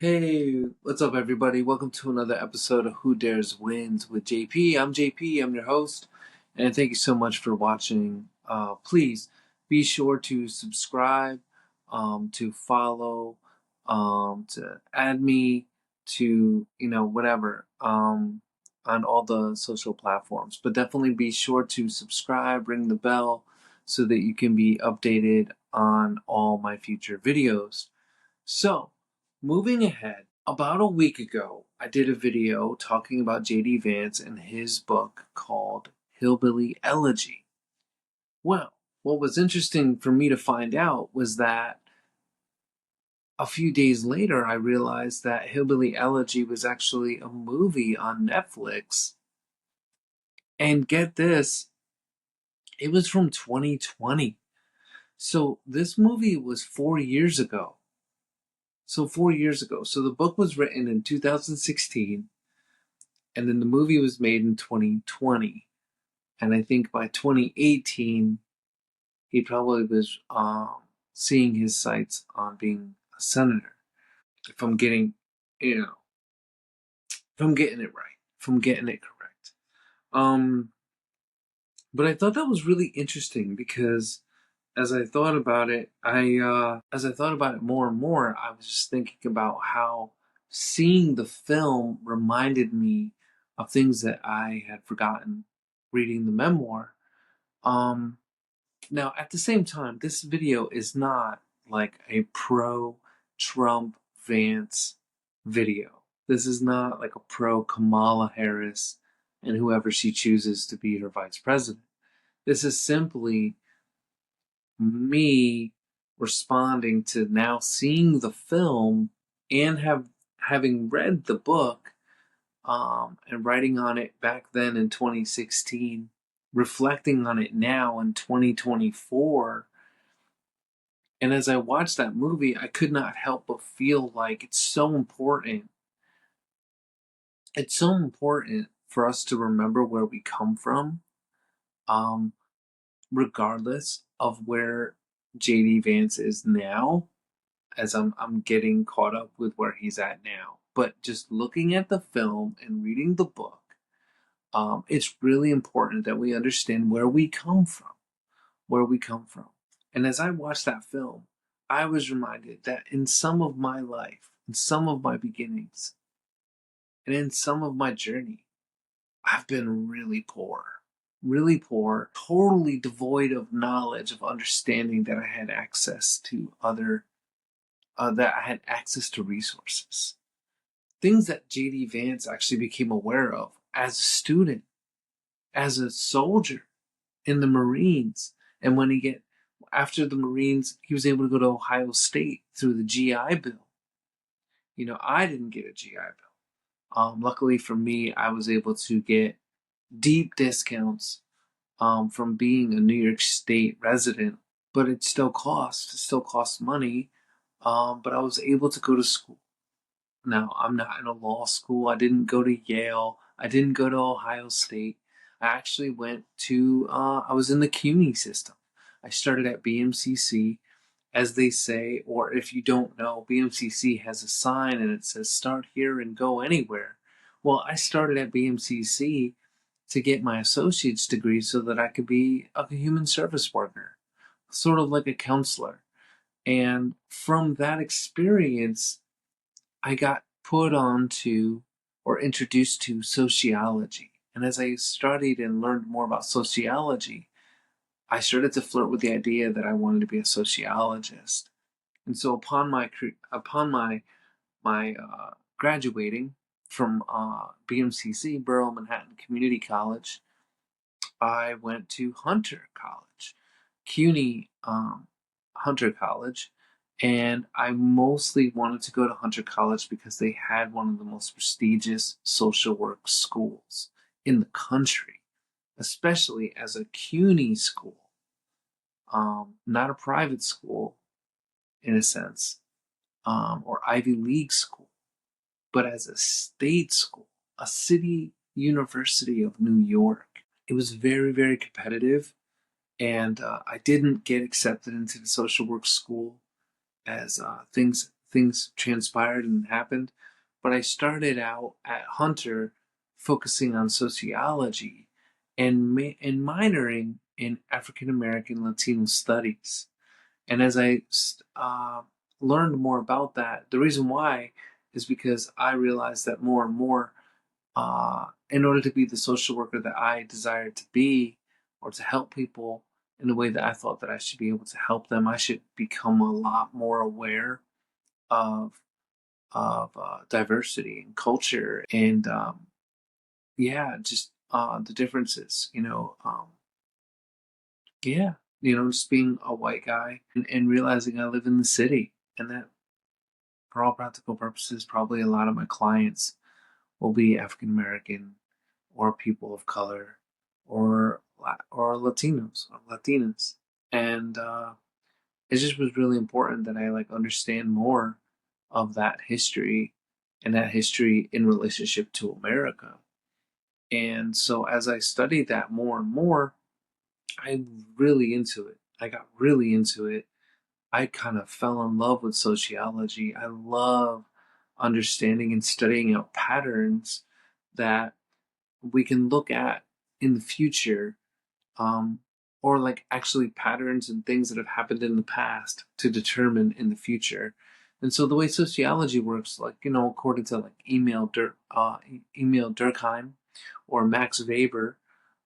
Hey, what's up, everybody? Welcome to another episode of Who Dares Wins with JP. I'm JP, I'm your host, and thank you so much for watching. Please be sure to subscribe, to follow, to add me to, whatever, on all the social platforms. But definitely be sure to subscribe, ring the bell, so that you can be updated on all my future videos. So, moving ahead, about a week ago, I did a video talking about JD Vance and his book called Hillbilly Elegy. Well, what was interesting for me to find out was that a few days later, I realized that Hillbilly Elegy was actually a movie on Netflix. And get this, it was from 2020. So this movie was 4 years ago. So 4 years ago. So the book was written in 2016, and then the movie was made in 2020. And I think by 2018, he probably was seeing his sights on being a senator. If I'm getting, you know, if I'm getting it right, if I'm getting it correct. Um, but I thought that was really interesting because as I thought about it, as I thought about it more and more, I was just thinking about how seeing the film reminded me of things that I had forgotten reading the memoir. Um, Now, at the same time, this video is not like a pro Trump Vance video. This is not like a pro Kamala Harris and whoever she chooses to be her vice president. This is simply me responding to now seeing the film and having read the book, and writing on it back then in 2016, reflecting on it now in 2024. And as I watched that movie, I could not help but feel like it's so important. It's so important for us to remember where we come from, um, regardless of where JD Vance is now, as I'm getting caught up with where he's at now. But just looking at the film and reading the book, it's really important that we understand where we come from, where we come from. And as I watched that film, I was reminded that in some of my life, in some of my beginnings, and in some of my journey, I've been really poor, totally devoid of knowledge, of understanding that I had access to that I had access to resources. Things that JD Vance actually became aware of as a student, as a soldier in the Marines. And when after the Marines, he was able to go to Ohio State through the GI Bill. I didn't get a GI Bill. Luckily for me, I was able to get deep discounts from being a New York State resident, but it still cost money. But I was able to go to school. Now, I'm not in a law school. I didn't go to Yale. I didn't go to Ohio State. I actually I was in the CUNY system. I started at BMCC, as they say, or if you don't know, BMCC has a sign and it says start here and go anywhere. Well, I started at BMCC to get my associate's degree so that I could be a human service worker, sort of like a counselor. And from that experience, I got put onto or introduced to sociology. And as I studied and learned more about sociology, I started to flirt with the idea that I wanted to be a sociologist. And so upon my graduating from BMCC, Borough Manhattan Community College, I went to Hunter College, CUNY Hunter College, and I mostly wanted to go to Hunter College because they had one of the most prestigious social work schools in the country, especially as a CUNY school, not a private school in a sense, or Ivy League school, but as a state school, a city university of New York. It was very, very competitive, and I didn't get accepted into the social work school as things transpired and happened. But I started out at Hunter focusing on sociology and minoring in African American Latino studies. And as I learned more about that, the reason why is because I realized that more and more, in order to be the social worker that I desired to be, or to help people in the way that I thought that I should be able to help them, I should become a lot more aware of diversity and culture and yeah, just the differences. Yeah, just being a white guy and realizing I live in the city and that for all practical purposes, probably a lot of my clients will be African American or people of color or Latinos or Latinas. And it just was really important that I like understand more of that history and that history in relationship to America. And so as I studied that more and more, I really into it. I got really into it. I kind of fell in love with sociology. I love understanding and studying out patterns that we can look at in the future, um, or like actually patterns and things that have happened in the past to determine in the future. And so the way sociology works, like according to like Emil Durkheim or Max Weber.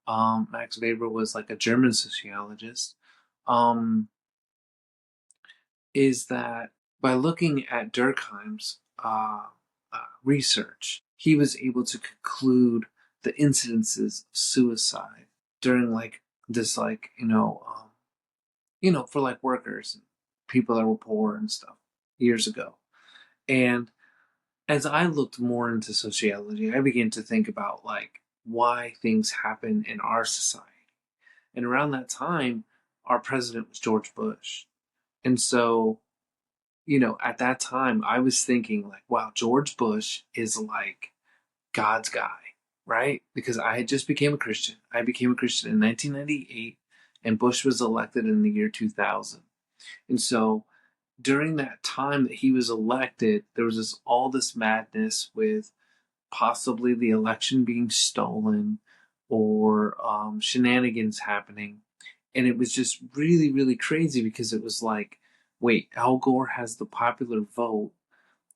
Max Weber was like a German sociologist. Um, is that by looking at Durkheim's research, he was able to conclude the incidences of suicide during like this, like for like workers and people that were poor and stuff years ago. And as I looked more into sociology, I began to think about like why things happen in our society. And around that time, our president was George Bush. And so at that time, I was thinking like, wow, George Bush is like God's guy, right? Because I had just became a Christian. I became a Christian in 1998, and Bush was elected in the year 2000. And so during that time that he was elected, there was all this madness with possibly the election being stolen or shenanigans happening. And it was just really, really crazy because it was like, wait, Al Gore has the popular vote,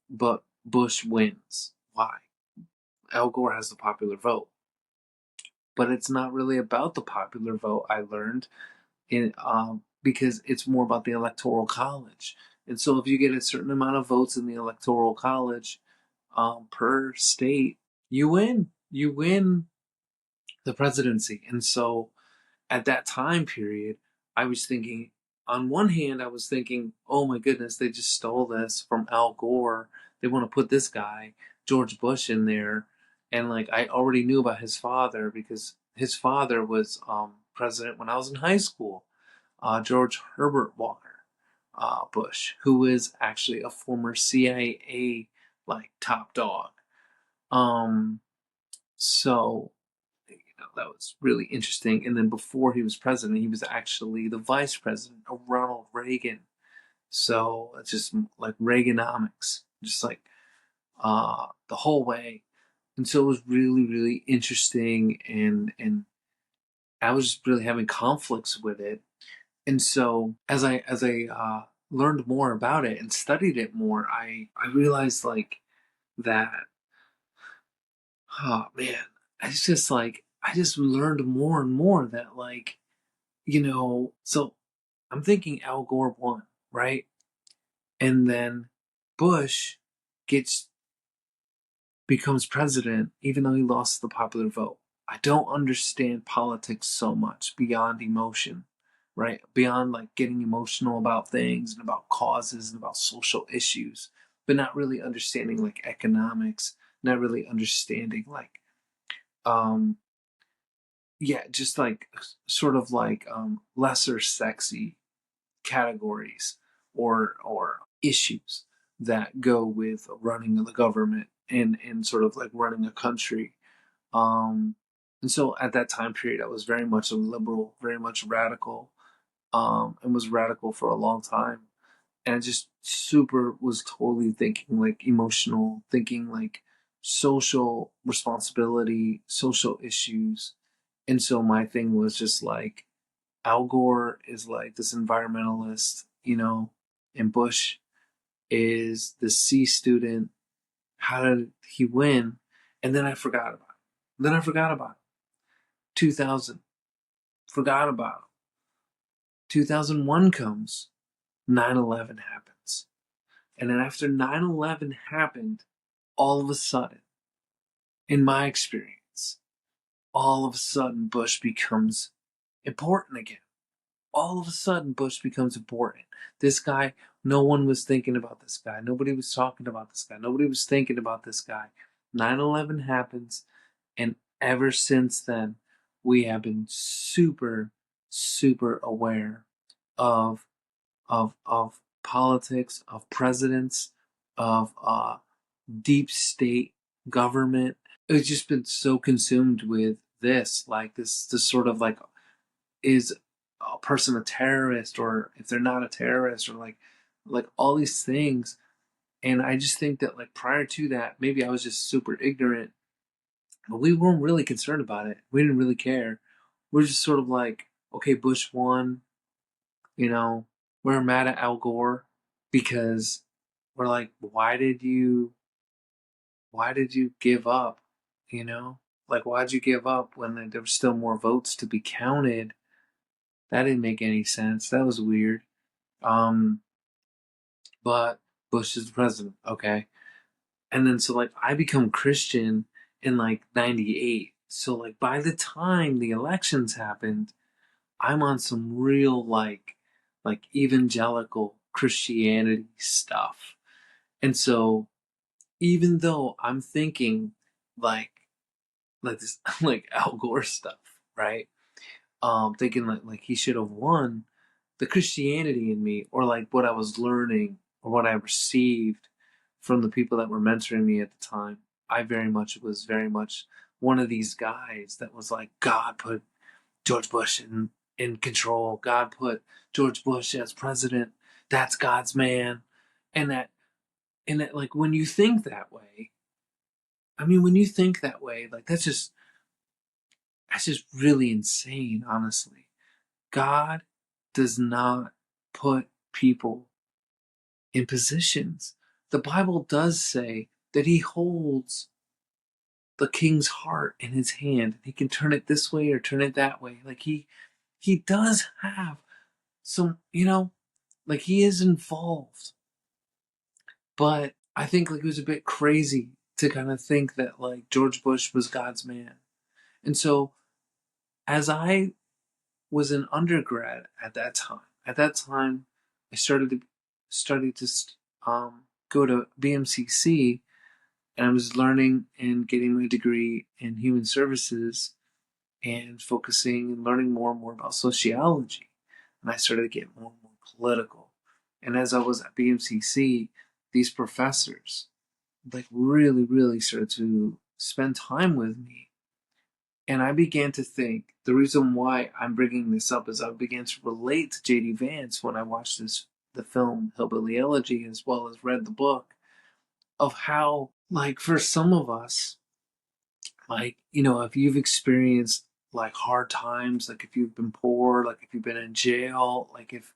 but Bush wins. Why? Al Gore has the popular vote. But it's not really about the popular vote, I learned, because it's more about the Electoral College. And so if you get a certain amount of votes in the Electoral College per state, you win. You win the presidency. And so at that time period, I was thinking, on one hand, I was thinking, oh my goodness, they just stole this from Al Gore. They want to put this guy, George Bush, in there. And like, I already knew about his father because his father was president when I was in high school, George Herbert Walker Bush, who is actually a former CIA like top dog. Um, so that was really interesting. And then before he was president, he was actually the vice president of Ronald Reagan. So it's just like Reaganomics, just like the whole way. And so it was really, really interesting, and I was just really having conflicts with it. And so as I learned more about it and studied it more, I realized like that. Oh man, it's just like I just learned more and more that like so I'm thinking Al Gore won, right? And then Bush gets becomes president even though he lost the popular vote. I don't understand politics so much beyond emotion, right? Beyond like getting emotional about things and about causes and about social issues, but not really understanding like economics, not really understanding like um yeah, just like sort of like lesser sexy categories or issues that go with running the government and sort of like running a country. Um, and so at that time period, I was very much a liberal, very much radical, and was radical for a long time. And I just super was totally thinking like emotional, thinking like social responsibility, social issues. And so my thing was just like Al Gore is like this environmentalist, and Bush is the C student. How did he win? And then I forgot about it. Then I forgot about it. 2000, forgot about it. 2001 comes, 9/11 happens. And then after 9/11 happened, all of a sudden, in my experience, all of a sudden Bush becomes important again. All of a sudden Bush becomes important. This guy, no one was thinking about this guy. Nobody was talking about this guy. Nobody was thinking about this guy. 9/11 happens, and ever since then, we have been super, super aware of politics, of presidents, of deep state government. It's just been so consumed with this, like this sort of like, is a person a terrorist, or if they're not a terrorist, or like all these things. And I just think that like prior to that, maybe I was just super ignorant, but we weren't really concerned about it. We didn't really care. We're just sort of like, okay, Bush won, you know, we're mad at Al Gore because we're like, why did you give up? Like, why'd you give up when there were still more votes to be counted? That didn't make any sense. That was weird. Um, but Bush is the president, okay? And then so like I become Christian in like 98. So like by the time the elections happened, I'm on some real like evangelical Christianity stuff. And so even though I'm thinking like this like Al Gore stuff, right? Thinking like he should have won, the Christianity in me, or like what I was learning or what I received from the people that were mentoring me at the time, I was very much one of these guys that was like, God put George Bush in control. God put George Bush as president. That's God's man. And that like when you think that way, I mean when you think that way, like that's just really insane, honestly. God does not put people in positions. The Bible does say that he holds the king's heart in his hand. He can turn it this way or turn it that way. Like he does have some, like he is involved. But I think like it was a bit crazy to kind of think that like George Bush was God's man. And so as I was an undergrad at that time. At that time, I started to go to BMCC, and I was learning and getting my degree in human services and focusing and learning more and more about sociology. And I started to get more and more political. And as I was at BMCC, these professors like really, really started to spend time with me. And I began to think the reason why I'm bringing this up is I began to relate to JD Vance when I watched the film Hillbilly Elegy, as well as read the book, of how like for some of us, like if you've experienced like hard times, like if you've been poor, like if you've been in jail, like if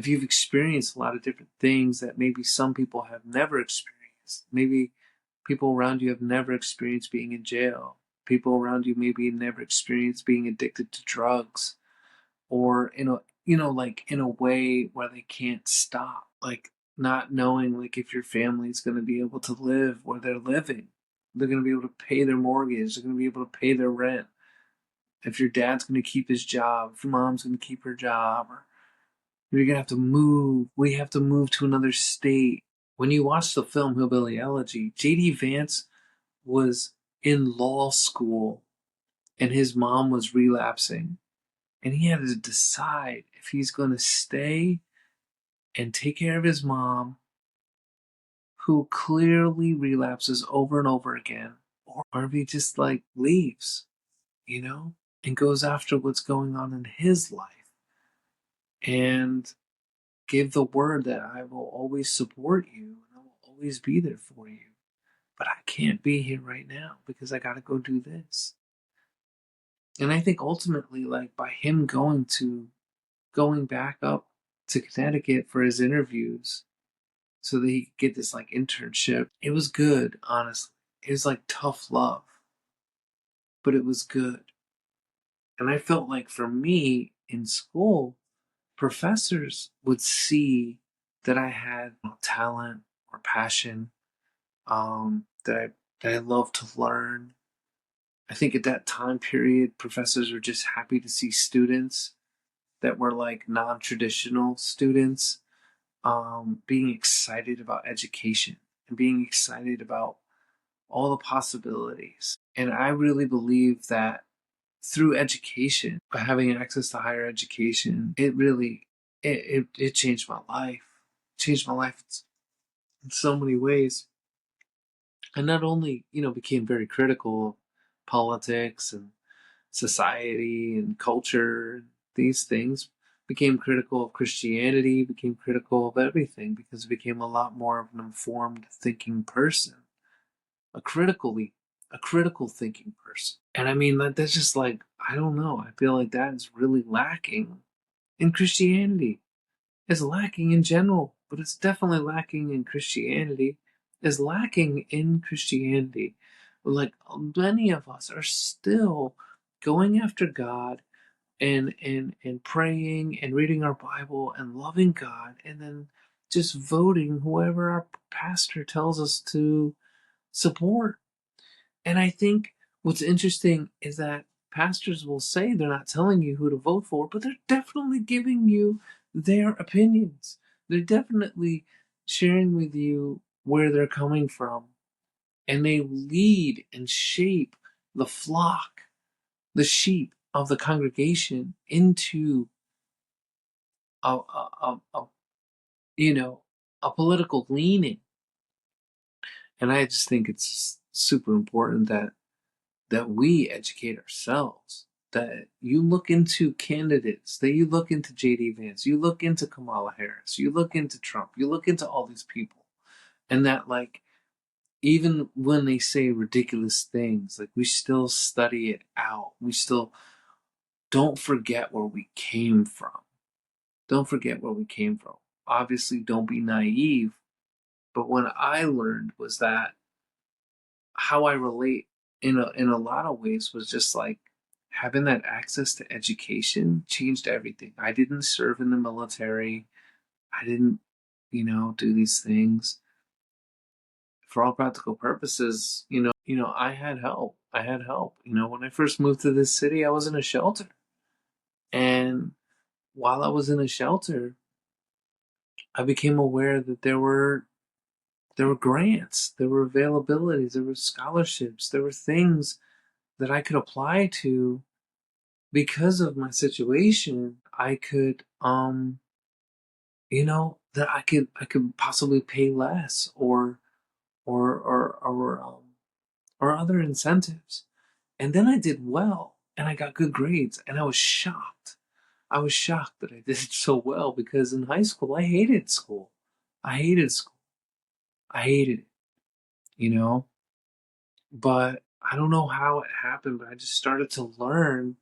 you've experienced a lot of different things that maybe some people have never experienced. Maybe people around you have never experienced being in jail. People around you maybe never experienced being addicted to drugs, or like in a way where they can't stop, like not knowing like if your family's going to be able to live where they're living. They're going to be able to pay their mortgage. They're going to be able to pay their rent. If your dad's going to keep his job, if your mom's going to keep her job, or you're going to have to move. We have to move to another state. When you watch the film Hillbilly Elegy, JD Vance was in law school and his mom was relapsing. And he had to decide if he's going to stay and take care of his mom, who clearly relapses over and over again, or if he just like leaves, and goes after what's going on in his life. And give the word that I will always support you and I will always be there for you. But I can't be here right now because I got to go do this. And I think ultimately, like by him going back up to Connecticut for his interviews so that he could get this like internship, it was good, honestly. It was like tough love, but it was good. And I felt like for me in school, professors would see that I had talent or passion, that I love to learn. I think at that time period, professors were just happy to see students that were like non-traditional students, being excited about education and being excited about all the possibilities. And I really believe that through education, by having access to higher education, it really it changed my life. It changed my life in so many ways. And not only, became very critical of politics and society and culture, these things, became critical of Christianity, became critical of everything because it became a lot more of an informed thinking person, a critically a critical thinking person. And I mean that's just like, I don't know, I feel like that is really lacking in Christianity. It's lacking in general, but it's definitely lacking in Christianity. Is lacking in Christianity. Like many of us are still going after God and praying and reading our Bible and loving God and then just voting whoever our pastor tells us to support. And I think what's interesting is that pastors will say they're not telling you who to vote for, but they're definitely giving you their opinions. They're definitely sharing with you where they're coming from. And they lead and shape the flock, the sheep of the congregation into a a political leaning. And I just think it's super important that we educate ourselves, that you look into candidates, that you look into JD Vance, you look into Kamala Harris, you look into Trump, you look into all these people. And that like even when they say ridiculous things, like we still study it out. We still don't forget where we came from. Don't forget where we came from. Obviously don't be naive, but what I learned was that how I relate in a lot of ways was just like having that access to education changed everything. I didn't serve in the military. I didn't, do these things. For all practical purposes, I had help. I had help. When I first moved to this city, I was in a shelter. And while I was in a shelter, I became aware that there were grants, there were availabilities, there were scholarships, there were things that I could apply to because of my situation. I could that I could possibly pay less or other incentives. And then I did well and I got good grades and I was shocked. I was shocked that I did so well because in high school I hated school. I hated school. I hated it, you know? But I don't know how it happened, but I just started to learn.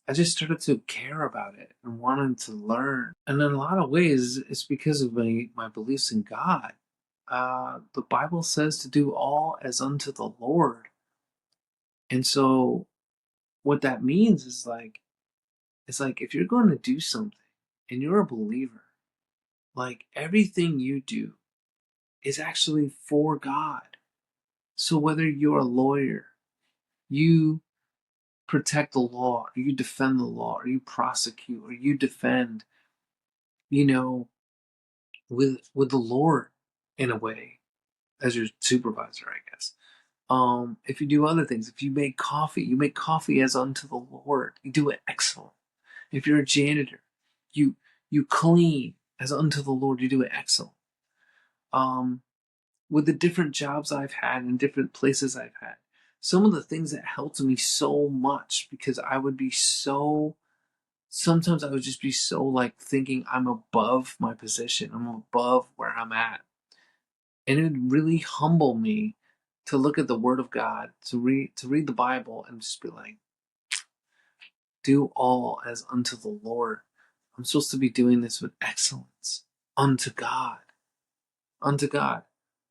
I just started to care about it and wanted to learn. And in a lot of ways, it's because of my beliefs in God. The Bible says to do all as unto the Lord. And so what that means is like, it's like if you're going to do something and you're a believer, like everything you do is actually for God. So whether you're a lawyer, you protect the law, or you defend the law, or you prosecute, or you defend, you know, with the Lord in a way as your supervisor, I guess. If you do other things, if you make coffee, you make coffee as unto the Lord. You do it excellent. If you're a janitor, you you clean as unto the Lord. You do it excellent. Um, with the different jobs I've had and different places I've had, some of the things that helped me so much because I would be so sometimes I would just be so like thinking I'm above my position, I'm above where I'm at. And it would really humble me to look at the Word of God, to read the Bible, and just be like, do all as unto the Lord. I'm supposed to be doing this with excellence unto God, unto God,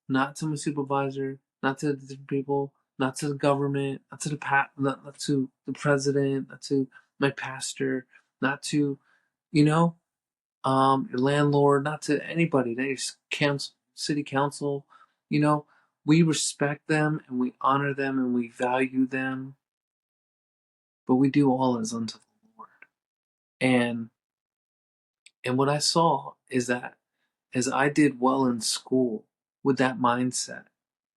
not to my supervisor, not to the different people, not to the government, not to not to the president, not to my pastor, not to, you know, your landlord, not to anybody, your council, city council. You know, we respect them and we honor them and we value them, but we do all as unto the Lord. And what I saw is that as I did well in school with that mindset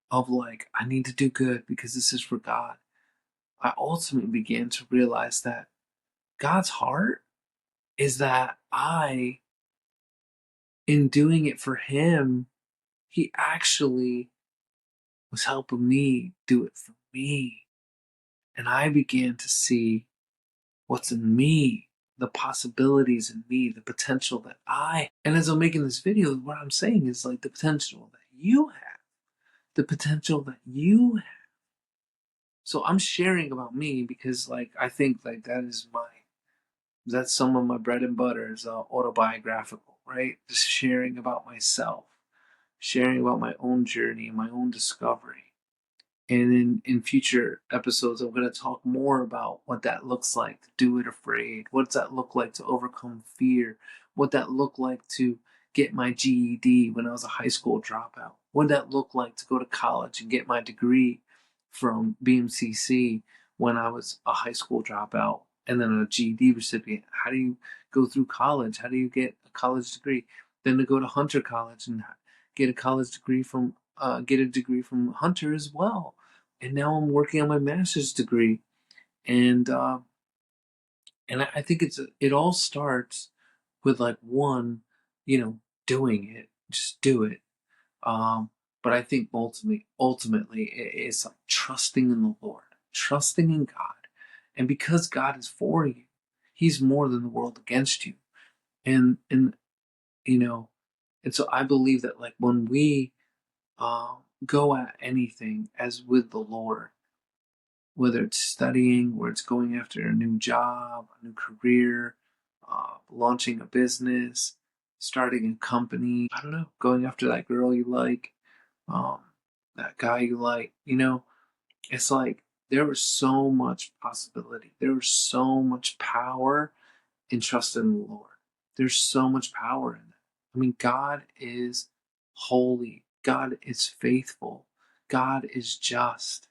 of like, I need to do good because this is for God, I ultimately began to realize that God's heart is that in doing it for Him, He actually was helping me do it for me. And I began to see what's in me, the possibilities in me, the potential that and as I'm making this video, what I'm saying is like the potential that you have, the potential that you have. So I'm sharing about me because like, I think like that's some of my bread and butter is autobiographical, right? Just sharing about myself, sharing about my own journey and my own discovery. And in future episodes, I'm going to talk more about what that looks like to do it afraid. What does that look like to overcome fear? What that look like to get my GED when I was a high school dropout? What did that look like to go to college and get my degree from BMCC when I was a high school dropout and then a GED recipient? How do you go through college? How do you get a college degree? Then to go to Hunter College and get a college degree from get a degree from Hunter as well. And now I'm working on my master's degree, and I think it all starts with like one, doing it, just do it. Um, but I think ultimately it is like trusting in the Lord, trusting in God, and because God is for you, He's more than the world against you, and you know, and so I believe that like when we go at anything as with the Lord, whether it's studying, where it's going after a new job, a new career, launching a business, starting a company, I don't know, going after that girl you like, um, that guy you like, it's like there was so much possibility. There was so much power in trusting the Lord. There's so much power in that. I mean, God is holy. God is faithful. God is just.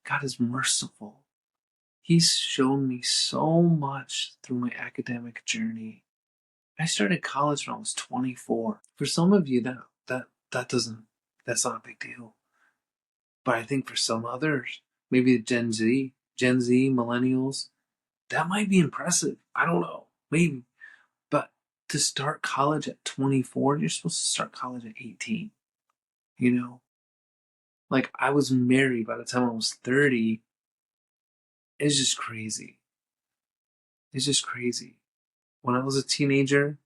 God is merciful. He's shown me so much through my academic journey. I started college when I was 24. For some of you, that doesn't that's not a big deal. But I think for some others, maybe the Gen Z, millennials, that might be impressive. I don't know, maybe. But to start college at 24, you're supposed to start college at 18. You know, like I was married by the time I was 30. It's just crazy. It's just crazy. When I was a teenager,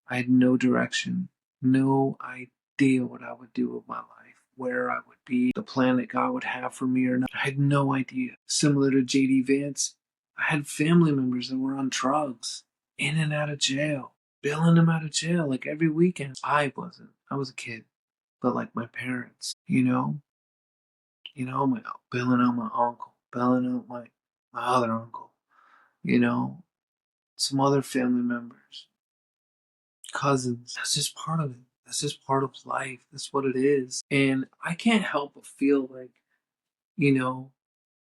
I had no direction, no idea what I would do with my life, where I would be, the plan that God would have for me or not. I had no idea. Similar to JD Vance, I had family members that were on drugs, in and out of jail, bailing them out of jail like every weekend. I wasn't. I was a kid. But like my parents, my bailing out my uncle, bailing out my other uncle, you know, some other family members, cousins. That's just part of it. That's just part of life. That's what it is. And I can't help but feel like, you know,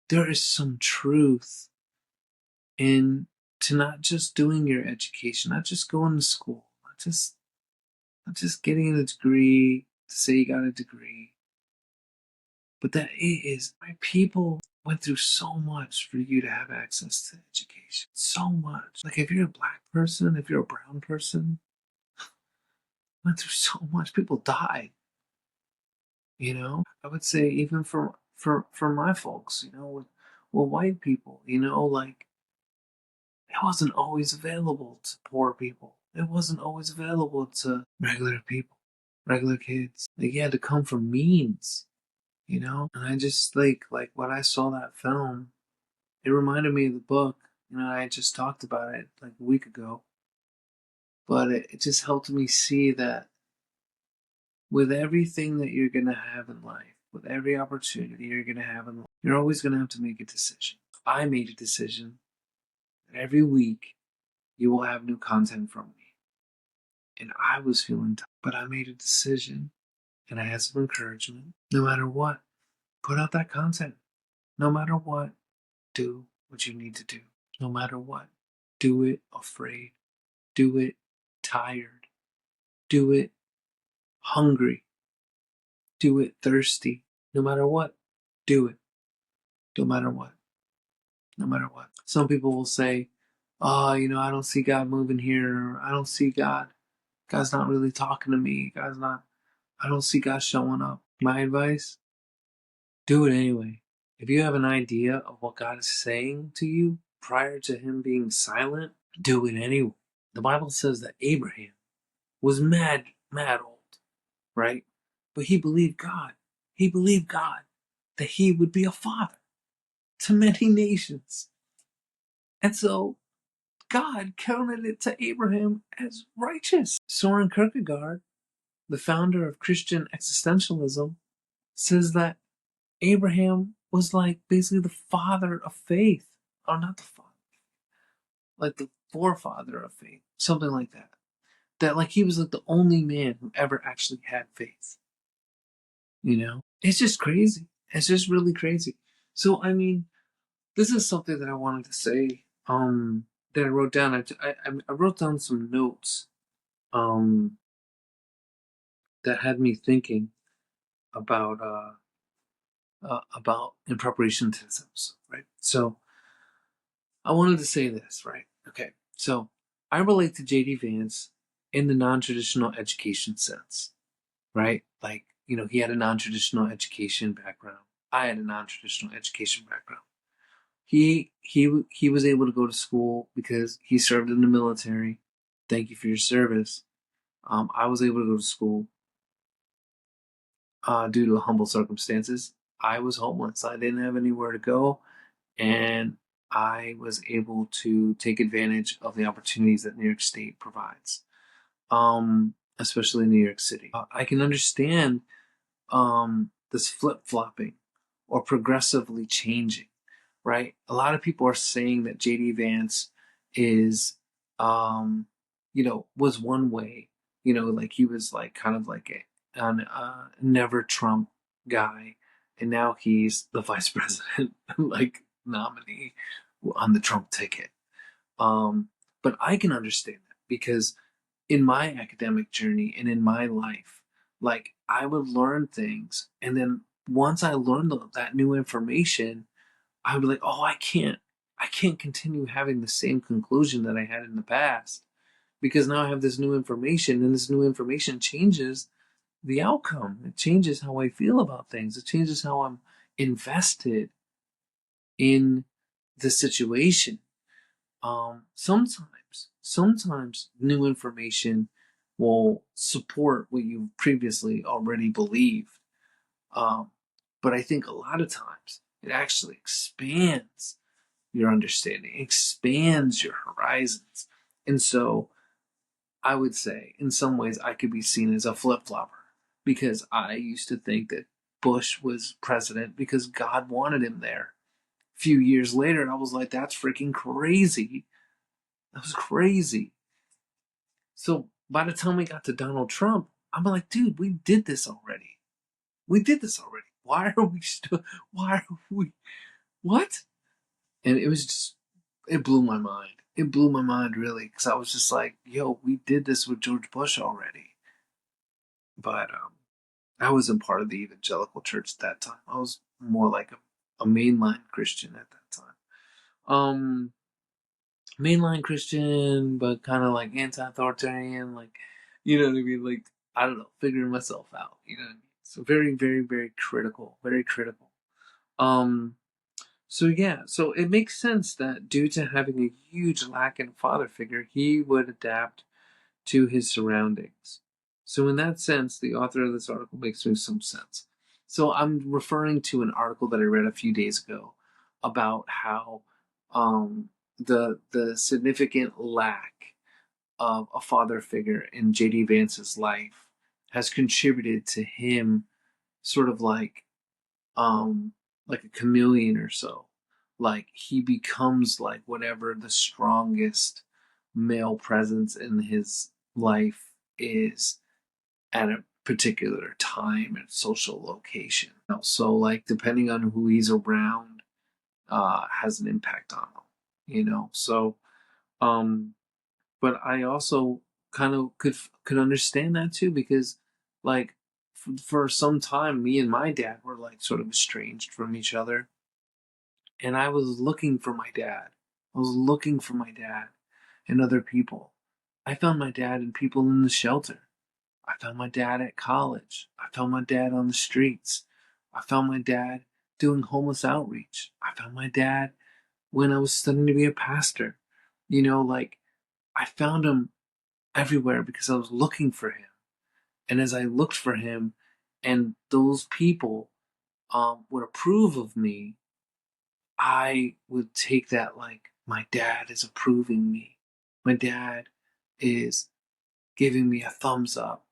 there is some truth in to not just doing your education, not just going to school, not just getting a degree to say you got a degree, but that it is my people went through so much for you to have access to education. So much. Like if you're a black person, if you're a brown person, went through so much. People died. I would say even for my folks, with white people, like It wasn't always available to poor people. It wasn't always available to regular people, regular kids. Like, you had to come from means, you know? And I just like when I saw that film, it reminded me of the book. You know, I just talked about it like a week ago. But it just helped me see that with everything that you're going to have in life, with every opportunity you're going to have in life, you're always going to have to make a decision. I made a decision that every week you will have new content from me. And I was feeling tough, but I made a decision and I had some encouragement. No matter what, put out that content. No matter what, do what you need to do. No matter what, do it afraid. Do it tired. Do it hungry. Do it thirsty. No matter what, do it. No matter what. No matter what. Some people will say, oh, you know, I don't see God moving here. Or, I don't see God. God's not really talking to me. I don't see God showing up. My advice, do it anyway. If you have an idea of what God is saying to you prior to Him being silent, do it anyway. The Bible says that Abraham was mad old, right? But he believed God. He believed God that he would be a father to many nations. And so God counted it to Abraham as righteous. Soren Kierkegaard, the founder of Christian existentialism, says that Abraham was like basically the father of faith. Or not the father, like the forefather of faith. Something like that. That like he was like the only man who ever actually had faith. You know? It's just crazy. It's just really crazy. So I mean, this is something that I wanted to say. That I wrote down. I wrote down some notes. Um, that had me thinking about about in preparation to this episode. Right. So I wanted to say this. Right. Okay. So I relate to JD Vance in the non-traditional education sense. Right. Like, you know, he had a non-traditional education background. I had a non-traditional education background. He was able to go to school because he served in the military. Thank you for your service. I was able to go to school due to humble circumstances. I was homeless. I didn't have anywhere to go, and I was able to take advantage of the opportunities that New York State provides, especially New York City. I can understand this flip flopping or progressively changing, right? A lot of people are saying that JD Vance is, you know, was one way, you know, like he was like kind of like an never Trump guy, and now he's the vice president, like nominee on the Trump ticket. Um, but I can understand that because in my academic journey and in my life, like I would learn things, and then once I learned that new information, I would be like, oh, I can't continue having the same conclusion that I had in the past because now I have this new information, and this new information changes the outcome. It changes how I feel about things. It changes how I'm invested in the situation. Sometimes new information will support what you previously already believed. Um, but I think a lot of times it actually expands your understanding, expands your horizons. And so I would say, in some ways, I could be seen as a flip flopper because I used to think that Bush was president because God wanted him there. A few years later, and I was like, that's freaking crazy. That was crazy. So by the time we got to Donald Trump, I'm like, dude, we did this already. We did this already. Why are we still, why are we, what? And it was just, it blew my mind. It blew my mind really because I was just like, yo, we did this with George Bush already. But I wasn't part of the evangelical church at that time. I was more like a mainline Christian at that time. Mainline Christian, but kind of like anti-authoritarian, like, you know what I mean? Like, I don't know, figuring myself out, you know what I mean? So very, very, very critical, very critical. Um, So yeah, so it makes sense that due to having a huge lack in a father figure, he would adapt to his surroundings. So in that sense, the author of this article makes me some sense. So I'm referring to an article that I read a few days ago about how the significant lack of a father figure in JD Vance's life has contributed to him sort of like a chameleon or so. Like he becomes like whatever the strongest male presence in his life is at a particular time and social location. So like depending on who he's around, has an impact on him. So um but I also kind of could understand that too, because like for some time me and my dad were like sort of estranged from each other, and I was looking for my dad. I was looking for my dad and other people. I found my dad in people in the shelter. I found my dad at college. I found my dad on the streets. I found my dad doing homeless outreach. I found my dad when I was studying to be a pastor. Like I found him everywhere because I was looking for him. And as I looked for him, and those people would approve of me, I would take that like my dad is approving me. My dad is giving me a thumbs up.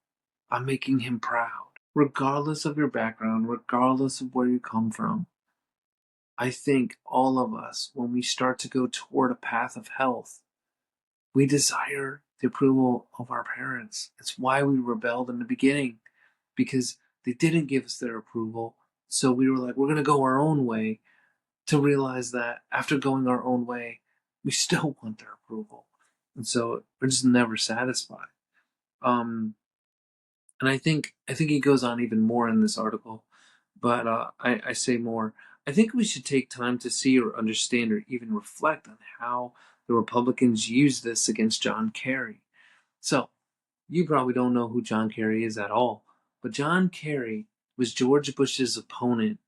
I'm making him proud. Regardless of your background, regardless of where you come from, I think all of us, when we start to go toward a path of health, we desire the approval of our parents. It's why we rebelled in the beginning, because they didn't give us their approval. So we were like, we're going to go our own way, to realize that after going our own way, we still want their approval. And so we're just never satisfied. Um, and I think he goes on even more in this article, but I say more. I think we should take time to see or understand or even reflect on how the Republicans use this against John Kerry. So you probably don't know who John Kerry is at all, but John Kerry was George Bush's opponent.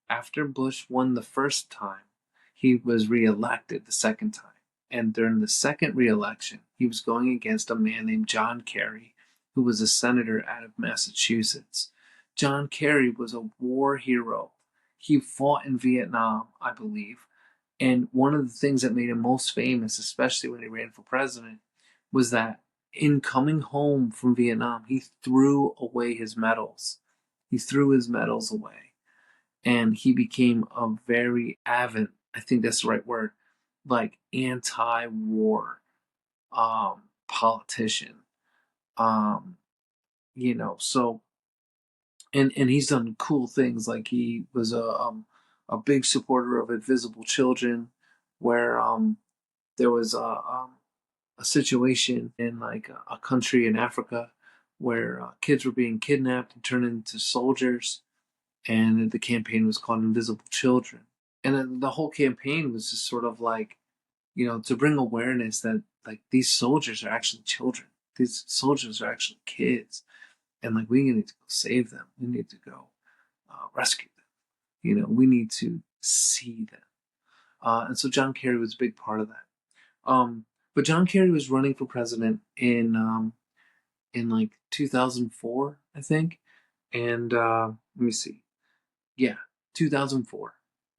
After Bush won the first time, he was reelected the second time. And during the second reelection, he was going against a man named John Kerry, who was a senator out of Massachusetts. John Kerry was a war hero. He fought in Vietnam, I believe. And one of the things that made him most famous, especially when he ran for president, was that in coming home from Vietnam, he threw away his medals. He threw his medals away, and he became a very avid, I think that's the right word, like anti-war politician. Um, so and he's done cool things, like he was a big supporter of Invisible Children, where there was a situation in like a country in Africa where kids were being kidnapped and turned into soldiers, and the campaign was called Invisible Children. And then the whole campaign was just sort of like, to bring awareness that like these soldiers are actually children. These soldiers are actually kids, and like we need to go save them. We need to go rescue them. We need to see them. And so John Kerry was a big part of that. But John Kerry was running for president in like 2004, I think. And let me see. Yeah, 2004.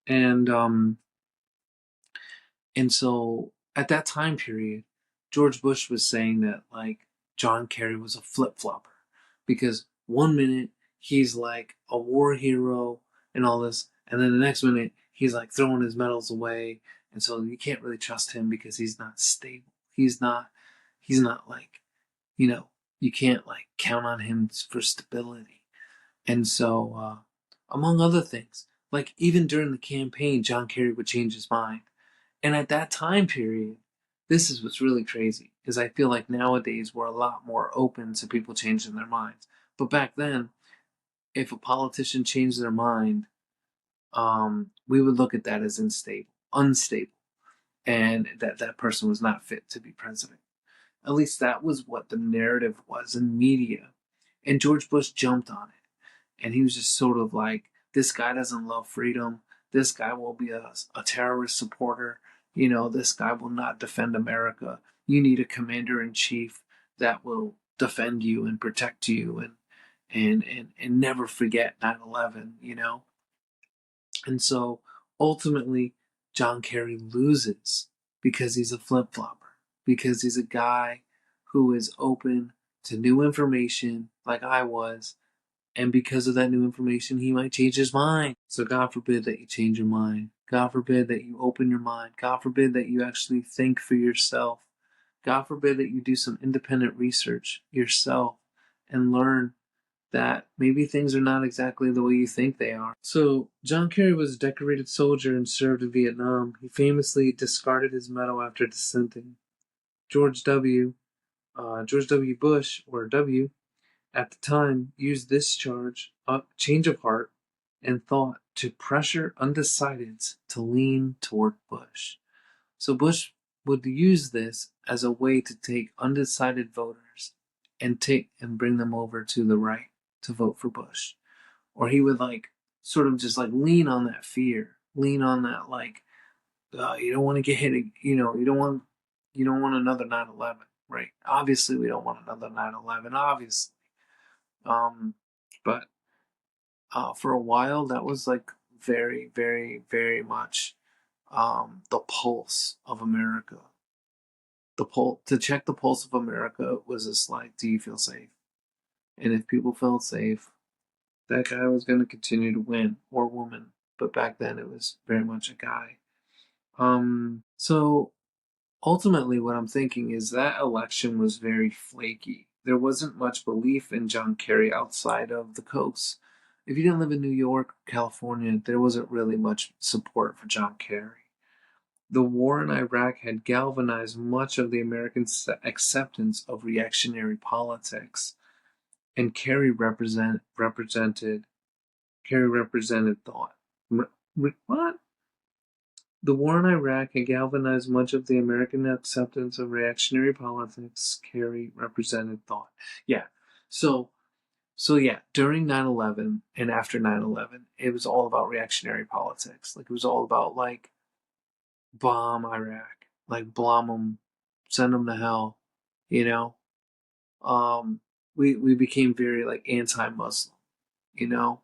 And and so at that time period, George Bush was saying that like John Kerry was a flip-flopper, because one minute he's like a war hero and all this, and then the next minute he's like throwing his medals away, and so you can't really trust him because he's not stable. He's not like, you know, you can't like count on him for stability. And so, among other things, like even during the campaign, John Kerry would change his mind. And at that time period, this is what's really crazy, is I feel like nowadays we're a lot more open to people changing their minds. But back then, if a politician changed their mind, we would look at that as unstable, and that person was not fit to be president. At least that was what the narrative was in media. And George Bush jumped on it. And he was just sort of like, this guy doesn't love freedom. this guy will be a terrorist supporter. This guy will not defend America. You need a commander in chief that will defend you and protect you and never forget 9/11, And so ultimately, John Kerry loses because he's a flip flopper, because he's a guy who is open to new information like I was. And because of that new information, he might change his mind. So God forbid that you change your mind. God forbid that you open your mind. God forbid that you actually think for yourself. God forbid that you do some independent research yourself and learn that maybe things are not exactly the way you think they are. So, John Kerry was a decorated soldier and served in Vietnam. He famously discarded his medal after dissenting. George W. Bush, or W, at the time, used this change of heart and thought to pressure undecideds to lean toward Bush. So Bush would use this as a way to take undecided voters and bring them over to the right to vote for Bush. Or he would sort of just lean on that fear, lean on that you don't want to get hit, you don't want another 9/11, right? Obviously we don't want another 9/11, obviously. But for a while that was very, very, very much the pulse of America. To check the pulse of America was just do you feel safe? And if people felt safe, that guy was going to continue to win, or woman. But back then it was very much a guy. So ultimately what I'm thinking is that election was very flaky. There wasn't much belief in John Kerry outside of the coast. If you didn't live in New York, California, there wasn't really much support for John Kerry. The war in Iraq had galvanized much of the American acceptance of reactionary politics, and represented thought. What? The war in Iraq had galvanized much of the American acceptance of reactionary politics. Kerry represented thought. Yeah. So yeah, during 9/11 and after 9/11, it was all about reactionary politics. It was all about bomb Iraq, bomb them, send them to hell, you know. We became very anti-Muslim, you know,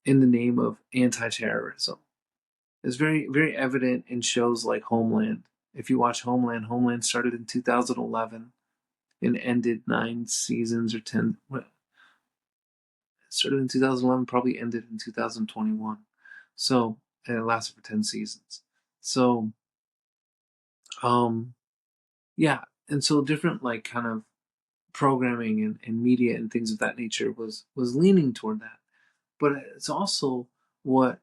in the name of anti-terrorism. It's very, very evident in shows like Homeland. If you watch Homeland, Homeland started in 2011 and ended 9 seasons or 10. It started in 2011, probably ended in 2021. So, and it lasted for 10 seasons. So, yeah. And so different kind of programming and media and things of that nature was leaning toward that. But it's also where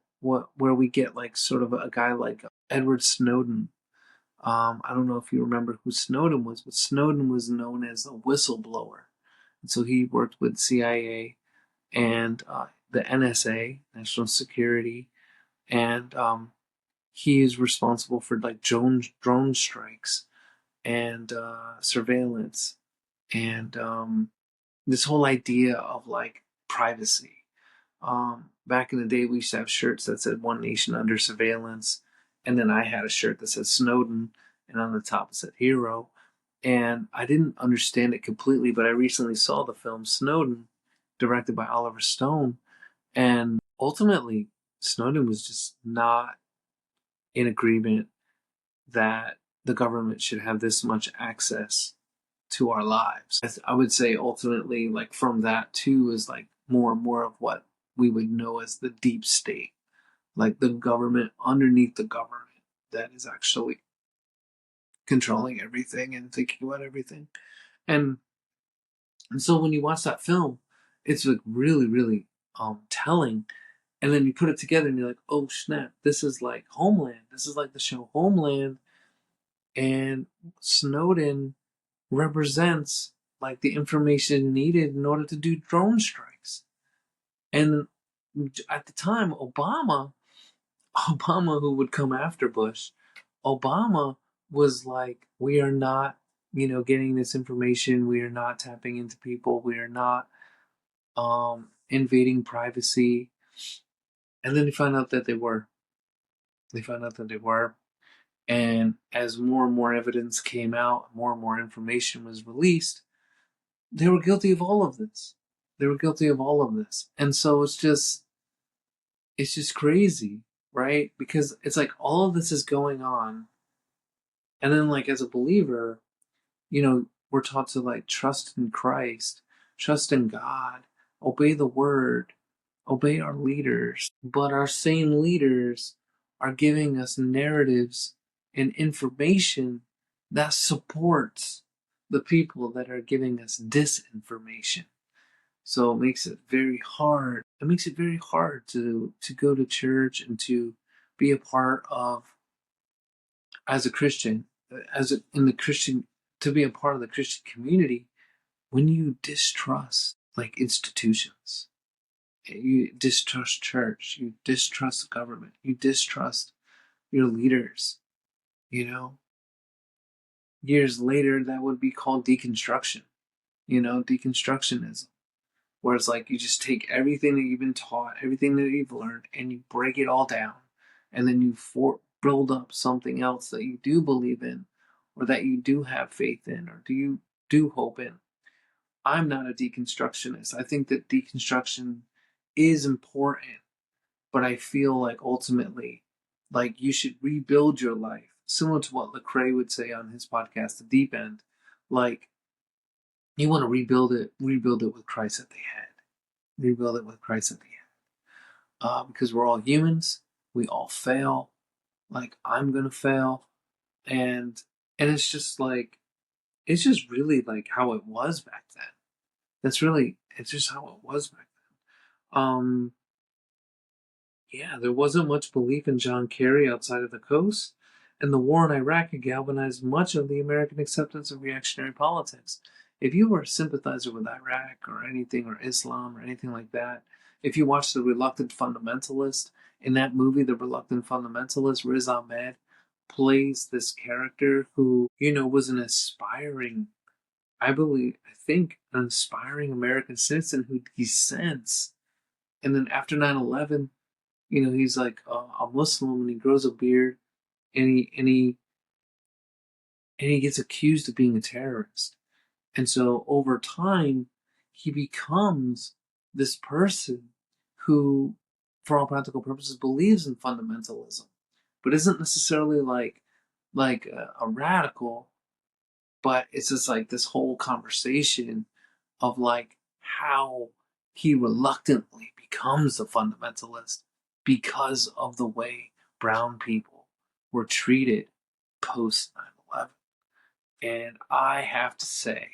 we get sort of a guy like Edward Snowden. I don't know if you remember who Snowden was, but Snowden was known as a whistleblower. And so he worked with CIA and the NSA, National Security, and he is responsible for drone strikes and surveillance and this whole idea of privacy. Back in the day, we used to have shirts that said "One Nation Under Surveillance," and then I had a shirt that said Snowden, and on the top it said "Hero." And I didn't understand it completely, but I recently saw the film Snowden, directed by Oliver Stone, and ultimately Snowden was just not in agreement that the government should have this much access to our lives. I would say ultimately, from that too, is more and more of what we would know as the deep state, the government underneath the government that is actually controlling everything and thinking about everything. And so when you watch that film, it's really, really telling. And then you put it together and you're like, oh snap, this is like Homeland. This is like the show Homeland. And Snowden represents the information needed in order to do drone strikes. And at the time, Obama, who would come after Bush, Obama was we are not, getting this information. We are not tapping into people. We are not invading privacy. And then they found out that they were. They found out that they were. And as more and more evidence came out, more and more information was released, they were guilty of all of this. They were guilty of all of this. And so it's just crazy, right? Because it's like all of this is going on. And then like as a believer, we're taught to like trust in Christ, trust in God, obey the word, obey our leaders. But our same leaders are giving us narratives and information that supports the people that are giving us disinformation. So it makes it very hard. It makes it very hard to go to church and to be a part of as a Christian, in the Christian, to be a part of the Christian community when you distrust like institutions. You distrust church, you distrust the government, you distrust your leaders, you know. Years later that would be called deconstruction, deconstructionism, where it's like you just take everything that you've been taught, everything that you've learned, and you break it all down, and then you build up something else that you do believe in, or that you do have faith in, or do hope in. I'm not a deconstructionist. I think that deconstruction is important, but I feel like ultimately, like you should rebuild your life, similar to what Lecrae would say on his podcast, The Deep End. Like you want to rebuild it with Christ at the head, rebuild it with Christ at the head, because we're all humans, we all fail. Like I'm gonna fail, and it's just like it's just really like how it was back then. It's just how it was back then. Yeah, there wasn't much belief in John Kerry outside of the coast, and the war in Iraq had galvanized much of the American acceptance of reactionary politics. If you were a sympathizer with Iraq or anything, or Islam or anything like that, if you watched The Reluctant Fundamentalist, in that movie, The Reluctant Fundamentalist, Riz Ahmed plays this character who, was an aspiring, I think, an aspiring American citizen who dissents. And then after 9/11, he's like a Muslim and he grows a beard and he gets accused of being a terrorist. And so over time, he becomes this person who, for all practical purposes, believes in fundamentalism, but isn't necessarily like a radical. But it's just like this whole conversation of like how he reluctantly becomes a fundamentalist because of the way brown people were treated post 9/11. And I have to say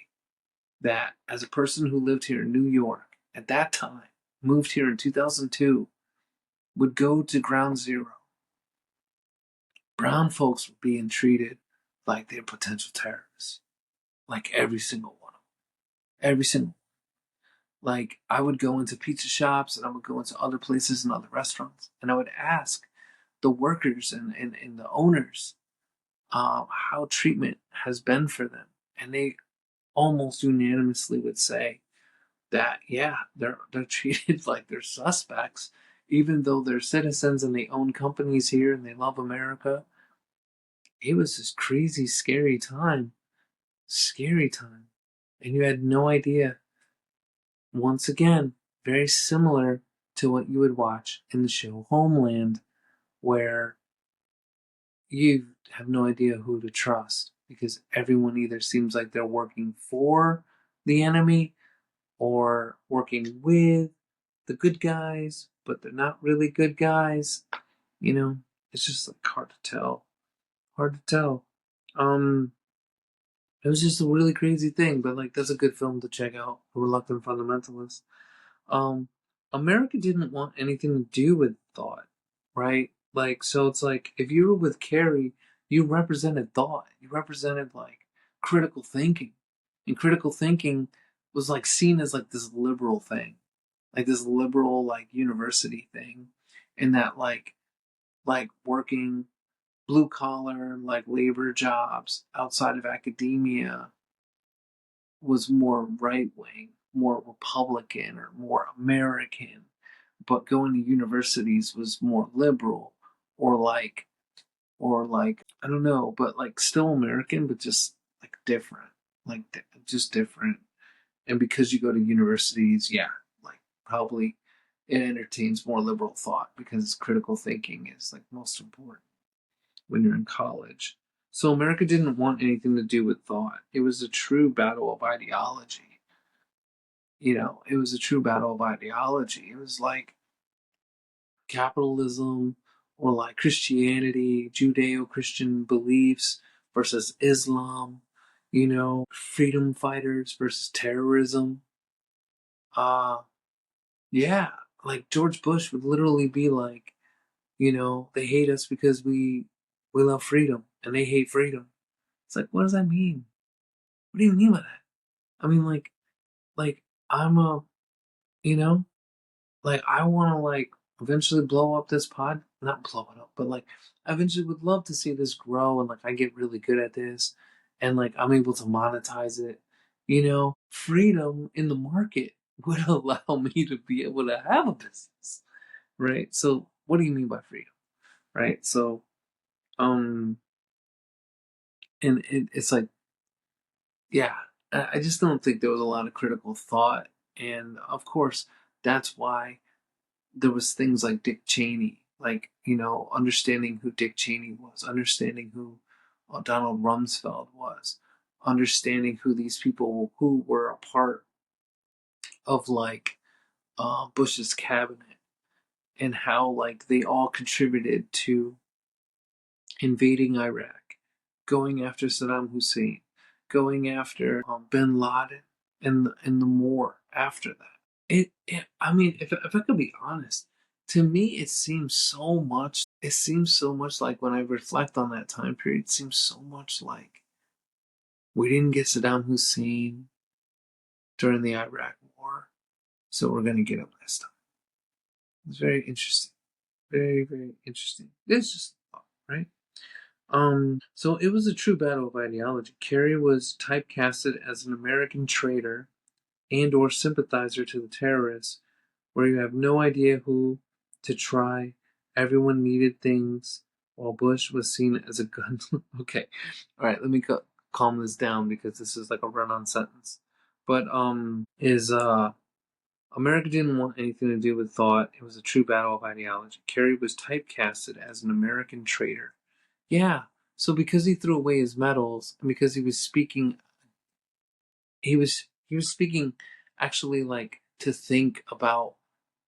that as a person who lived here in New York at that time, moved here in 2002, would go to Ground Zero, brown folks were being treated like they're potential terrorists. Like every single one of them. Every single. Like I would go into pizza shops and I would go into other places and other restaurants and I would ask the workers and the owners how treatment has been for them. And they almost unanimously would say that yeah, they're treated like they're suspects, even though they're citizens and they own companies here and they love America. It was this crazy, scary time, and you had no idea. Once again, very similar to what you would watch in the show Homeland, where you have no idea who to trust because everyone either seems like they're working for the enemy or working with the good guys, but they're not really good guys. You know, it's just like hard to tell. Hard to tell. Um, it was just a really crazy thing, but like that's a good film to check out. A Reluctant Fundamentalist. Um, America didn't want anything to do with thought, right? Like, so it's like if you were with Kerry, you represented thought. You represented like critical thinking, and critical thinking was like seen as like this liberal thing, like this liberal like university thing, and that like working blue collar like labor jobs outside of academia was more right wing, more Republican, or more American but going to universities was more liberal, or I don't know, but like still American, but just like different, like just different. And because you go to universities, yeah, like probably it entertains more liberal thought because critical thinking is like most important when you're in college. So America didn't want anything to do with thought. It was a true battle of ideology. It was a true battle of ideology. It was like capitalism or like Christianity, Judeo Christian beliefs versus Islam, freedom fighters versus terrorism. Uh, yeah, like George Bush would literally be like, they hate us because we love freedom and they hate freedom. It's like, what does that mean? What do you mean by that? I mean, like I'm a, you know, like I want to like eventually blow up this pod, not blow it up, but like I eventually would love to see this grow and like I get really good at this and like I'm able to monetize it. Freedom in the market would allow me to be able to have a business, right? So what do you mean by freedom, right? So um and it's like, yeah, I just don't think there was a lot of critical thought, and of course that's why there was things like Dick Cheney, like understanding who Dick Cheney was, understanding who Donald Rumsfeld was, understanding who these people who were a part of like Bush's cabinet and how like they all contributed to invading Iraq, going after Saddam Hussein, going after Bin Laden, and the more after that. I mean, if I could be honest, to me it seems so much. It seems so much like when I reflect on that time period, it seems so much like we didn't get Saddam Hussein during the Iraq War, so we're gonna get him this time. It's very interesting, very very interesting. It's just right. So it was a true battle of ideology. Kerry was typecasted as an American traitor and or sympathizer to the terrorists, where you have no idea who to try. Everyone needed things, while Bush was seen as a gun. Okay, all right. Let me calm this down because this is like a run-on sentence. But is America didn't want anything to do with thought. It was a true battle of ideology. Kerry was typecasted as an American traitor. Yeah. So because he threw away his medals and because he was speaking, he was speaking actually like to think about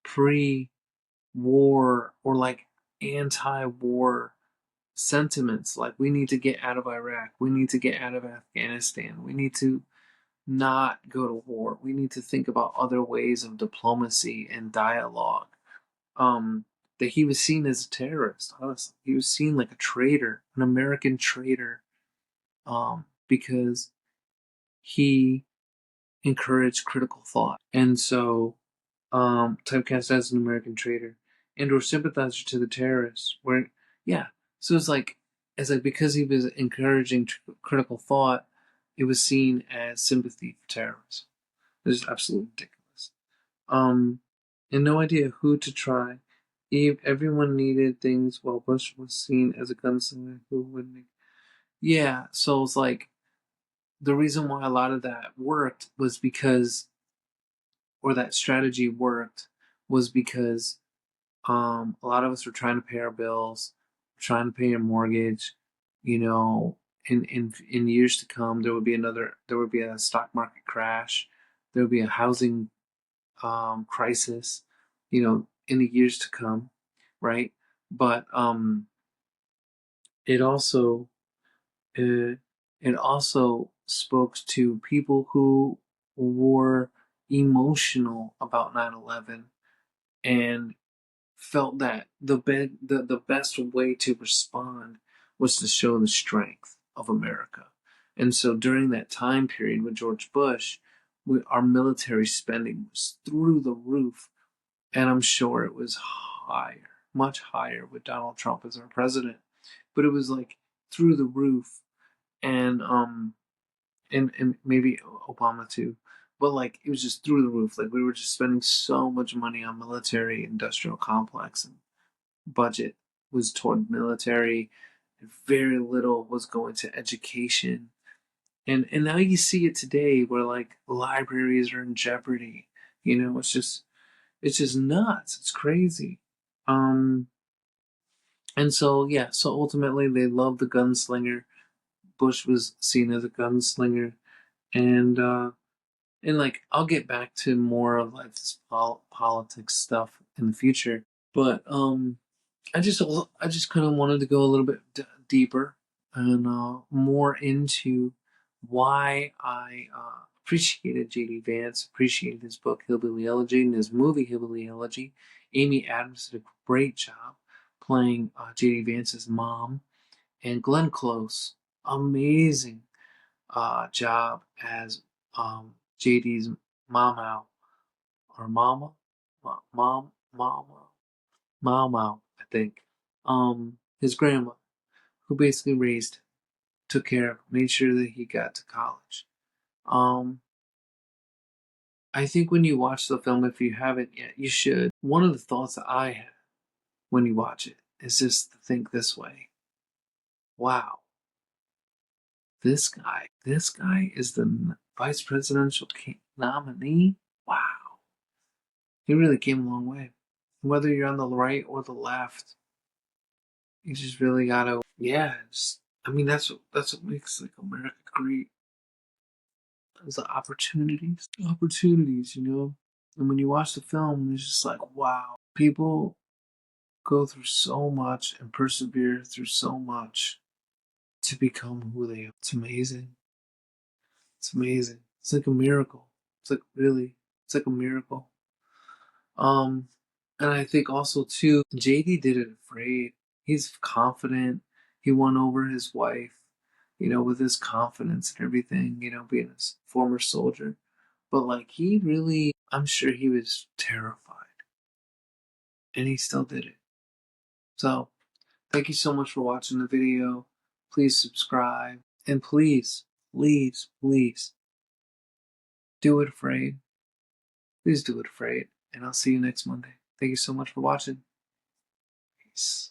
pre-war or like anti-war sentiments, like we need to get out of Iraq, we need to get out of Afghanistan, we need to not go to war, we need to think about other ways of diplomacy and dialogue. um that he was seen as a terrorist. Honestly, he was seen like a traitor, an American traitor, because he encouraged critical thought. And so typecast as an American traitor and or sympathizer to the terrorists. Where, yeah, so it's like because he was encouraging critical thought, it was seen as sympathy for terrorism. It's absolutely ridiculous. Um, and no idea who to try. Everyone needed things, while Bush was seen as a gunslinger who would make. Yeah, so it's like the reason why a lot of that worked was because, or that strategy worked, was because a lot of us were trying to pay our bills, trying to pay a mortgage. You know, in years to come, there would be a stock market crash, there would be a housing crisis. In the years to come, right? But it also it, it also spoke to people who were emotional about 9/11 and felt that the best way to respond was to show the strength of America. And so during that time period with George Bush, our military spending was through the roof, and I'm sure it was higher, much higher with Donald Trump as our president, but it was like through the roof, and and maybe Obama too. but like it was just through the roof. Like we were just spending so much money on military industrial complex, and budget was toward military, and very little was going to education. And now you see it today where like libraries are in jeopardy. It's just nuts. It's crazy. Um and so yeah, so ultimately they loved the gunslinger. Bush was seen as a gunslinger, and like I'll get back to more of like this politics stuff in the future. But I just kind of wanted to go a little bit deeper and more into why I appreciated JD Vance, appreciated his book Hillbilly Elegy and his movie Hillbilly Elegy. Amy Adams did a great job playing JD Vance's mom, and Glenn Close, amazing job as JD's mama or mama, mama, I think. His grandma, who basically raised him, took care of him, made sure that he got to college. Um, I think when you watch the film, if you haven't yet, you should. One of the thoughts that I have when you watch it is just to think this way: wow, this guy is the vice presidential nominee. Wow, he really came a long way. Whether you're on the right or the left, you just really gotta, yeah. I mean, that's what makes like America great. Is the opportunities. And when you watch the film, it's just like, wow, people go through so much and persevere through so much to become who they are. It's amazing. It's amazing. It's like a miracle. It's like really, it's like a miracle. Um, and I think also too, JD did it afraid. He's confident. He won over his wife, with his confidence and everything, being a former soldier. But like he really, I'm sure he was terrified, and he still did it. So thank you so much for watching the video. Please subscribe, and please, please, please do it afraid. Please do it afraid, and I'll see you next Monday. Thank you so much for watching. Peace.